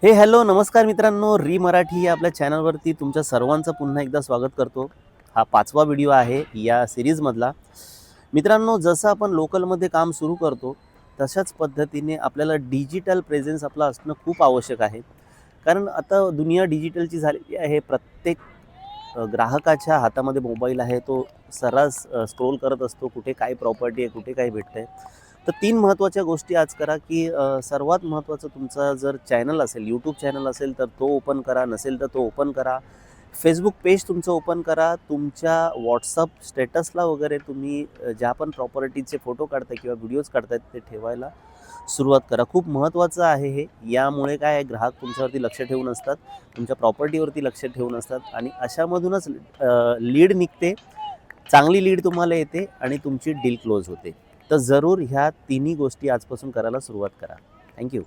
हे हॅलो नमस्कार मित्रांनो, मराठी या आपल्या चॅनलवरती तुमच्या सर्वांचं पुन्हा एकदा स्वागत करतो. हा 5वा व्हिडिओ आहे या सीरीजमधला. मित्रांनो, जसं आपण लोकलमध्ये काम सुरू करतो तशाच पद्धतीने आपल्याला डिजिटल प्रेझेन्स आपला असणं खूप आवश्यक आहे. कारण आता दुनिया डिजिटलची झालेली आहे. प्रत्येक ग्राहकाच्या हातामध्ये मोबाईल आहे. तो सर्रास स्क्रोल करत असतो. कुठे काय प्रॉपर्टी आहे, कुठे काय भेटतंय. तर 3 महत्त्वाच्या गोष्टी आज करा, की सर्वात महत्त्वाचं तुमचा जर चॅनल असेल, यूट्यूब चॅनल असेल तर तो ओपन करा, नसेल तर तो ओपन करा. फेसबुक पेज तुमचं ओपन करा. तुमच्या WhatsApp स्टेटसला वगैरे तुम्ही ज्या पण प्रॉपर्टीचे फोटो काढताय किंवा व्हिडिओज काढतायत ते ठेवायला सुरुवात करा. खूप महत्त्वाचं आहे हे. यामुळे काय आहे, ग्राहक तुमच्यावरती लक्ष ठेवून असतात, तुमच्या प्रॉपर्टीवरती लक्ष ठेवून असतात आणि अशामधूनच लीड निघते. चांगली लीड तुम्हाला येते आणि तुमची डील क्लोज होते. तर जरूर ह्या तिन्ही गोष्टी आजपासून करायला सुरुवात करा. Thank you.